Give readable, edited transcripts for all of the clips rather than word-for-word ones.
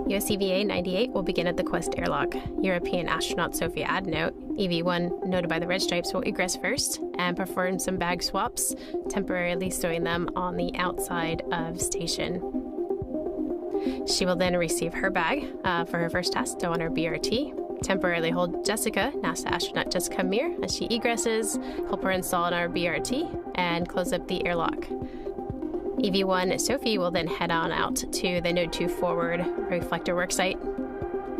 USCVA 98 will begin at the Quest airlock. European astronaut Sophie Adenot, EV1 noted by the red stripes, will egress first and perform some bag swaps, temporarily stowing them on the outside of station. She will then receive her bag for her first task, stow on her BRT, temporarily hold Jessica, NASA astronaut Jessica Meir, as she egresses, help her install on our BRT, and close up the airlock. EV1 Sophie will then head on out to the Node 2 forward reflector worksite,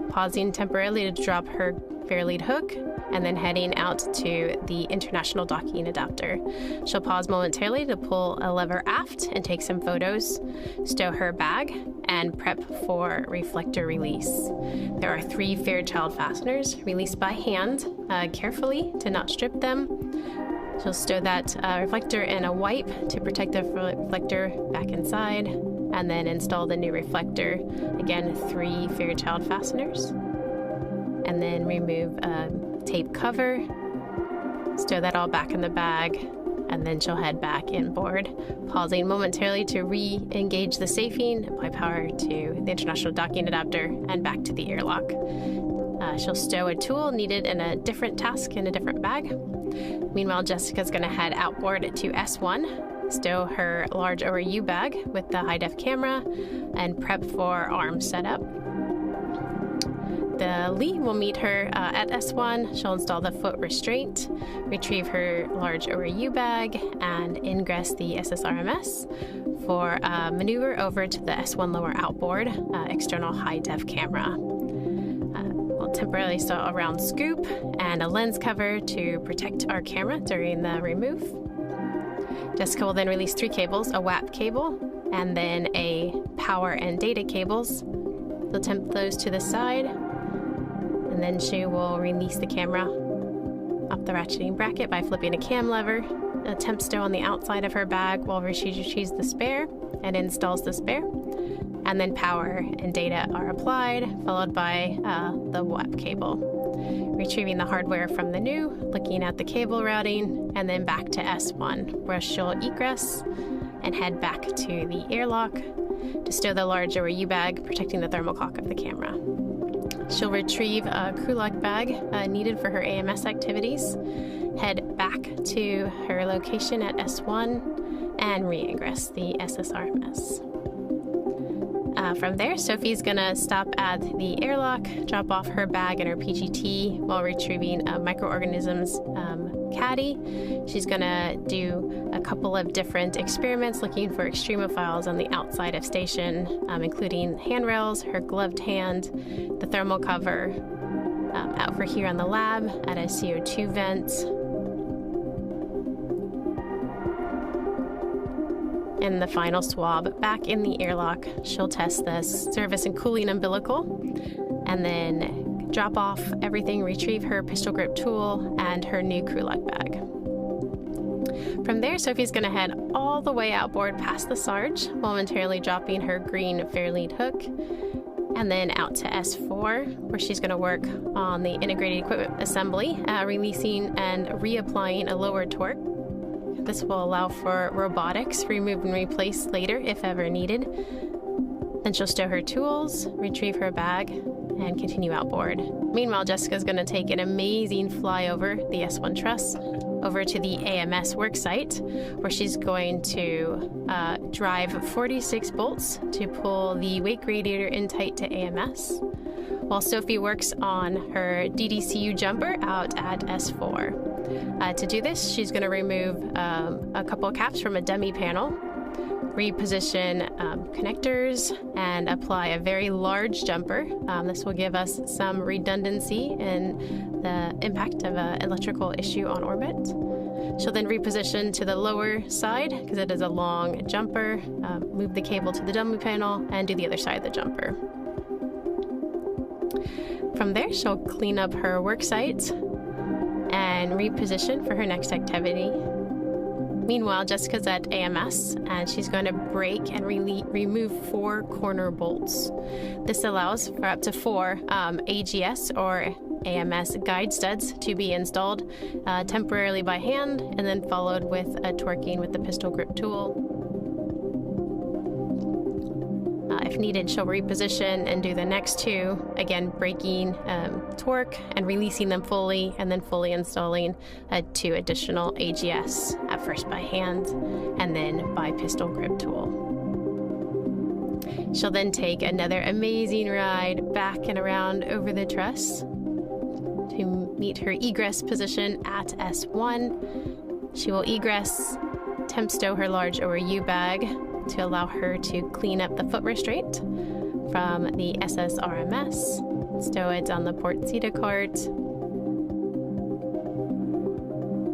pausing temporarily to drop her fair lead hook, and then heading out to the international docking adapter. She'll pause momentarily to pull a lever aft and take some photos, stow her bag, and prep for reflector release. There are 3 Fairchild fasteners released by hand, carefully to not strip them. She'll stow that reflector in a wipe to protect the reflector back inside, and then install the new reflector. Again, 3 Fairchild fasteners. And then remove a tape cover, stow that all back in the bag, and then she'll head back inboard, pausing momentarily to re-engage the safing, apply power to the international docking adapter, and back to the airlock. She'll stow a tool needed in a different task in a different bag. Meanwhile, Jessica's going to head outboard to S1, stow her large ORU bag with the high-def camera, and prep for arm setup. The Lee will meet her at S1. She'll install the foot restraint, retrieve her large ORU bag, and ingress the SSRMS for a maneuver over to the S1 lower outboard external high-def camera. We'll temporarily stow a round scoop and a lens cover to protect our camera during the remove. Jessica will then release 3 cables, a WAP cable, and then a power and data cables. She'll temp those to the side, and then she will release the camera off the ratcheting bracket by flipping a cam lever. A temp stow on the outside of her bag while she retrieves the spare and installs the spare. And then power and data are applied, followed by the WAP cable. Retrieving the hardware from the new, looking at the cable routing, and then back to S1, where she'll egress and head back to the airlock to stow the large ORU bag, protecting the thermocock of the camera. She'll retrieve a crew lock bag needed for her AMS activities, head back to her location at S1, and re-ingress the SSRMS. From there, Sophie's gonna stop at the airlock, drop off her bag and her PGT while retrieving a microorganisms caddy. She's gonna do a couple of different experiments looking for extremophiles on the outside of station, including handrails, her gloved hand, the thermal cover, out for here on the lab at a CO2 vent, and the final swab back in the airlock. She'll test the service and cooling umbilical, and then drop off everything, retrieve her pistol grip tool and her new crew lock bag. From there, Sophie's going to head all the way outboard past the Sarge, momentarily dropping her green fair lead hook, and then out to S4, where she's going to work on the integrated equipment assembly, releasing and reapplying a lower torque. This will allow for robotics, remove and replace later if ever needed. Then she'll stow her tools, retrieve her bag, and continue outboard. Meanwhile, Jessica's going to take an amazing flyover the S1 truss over to the AMS worksite, where she's going to drive 46 bolts to pull the wake radiator in tight to AMS, while Sophie works on her DDCU jumper out at S4. To do this, she's going to remove a couple of caps from a dummy panel, reposition connectors, and apply a very large jumper. This will give us some redundancy in the impact of an electrical issue on orbit. She'll then reposition to the lower side, because it is a long jumper, move the cable to the dummy panel, and do the other side of the jumper. From there, she'll clean up her work site and reposition for her next activity. Meanwhile, Jessica's at AMS, and she's going to break and remove 4 corner bolts. This allows for up to 4 AGS or AMS guide studs to be installed temporarily by hand, and then followed with a torquing with the pistol grip tool. If needed, she'll reposition and do the next two, again braking torque and releasing them fully, and then fully installing 2 additional AGS, at first by hand and then by pistol grip tool. She'll then take another amazing ride back and around over the truss to meet her egress position at S1. She will egress, temp stow her large ORU bag to allow her to clean up the foot restraint from the SSRMS, stow it on the port CETA cart,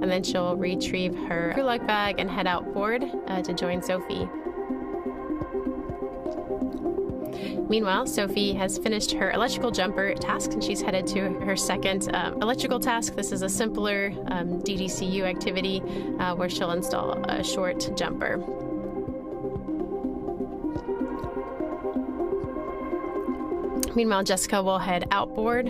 and then she'll retrieve her crew lock bag and head outboard to join Sophie. Meanwhile, Sophie has finished her electrical jumper task, and she's headed to her second electrical task. This is a simpler DDCU activity where she'll install a short jumper. Meanwhile, Jessica will head outboard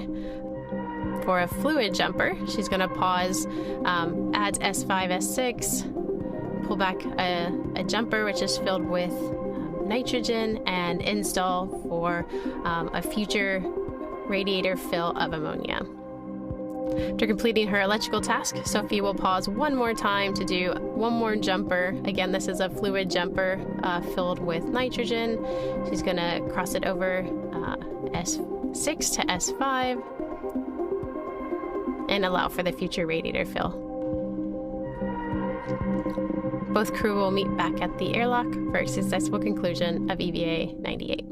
for a fluid jumper. She's going to pause at S5, S6, pull back a jumper which is filled with nitrogen, and install for a future radiator fill of ammonia. After completing her electrical task, Sophie will pause one more time to do one more jumper. Again, this is a fluid jumper filled with nitrogen. She's going to cross it over S6 to S5 and allow for the future radiator fill. Both crew will meet back at the airlock for a successful conclusion of EVA 98.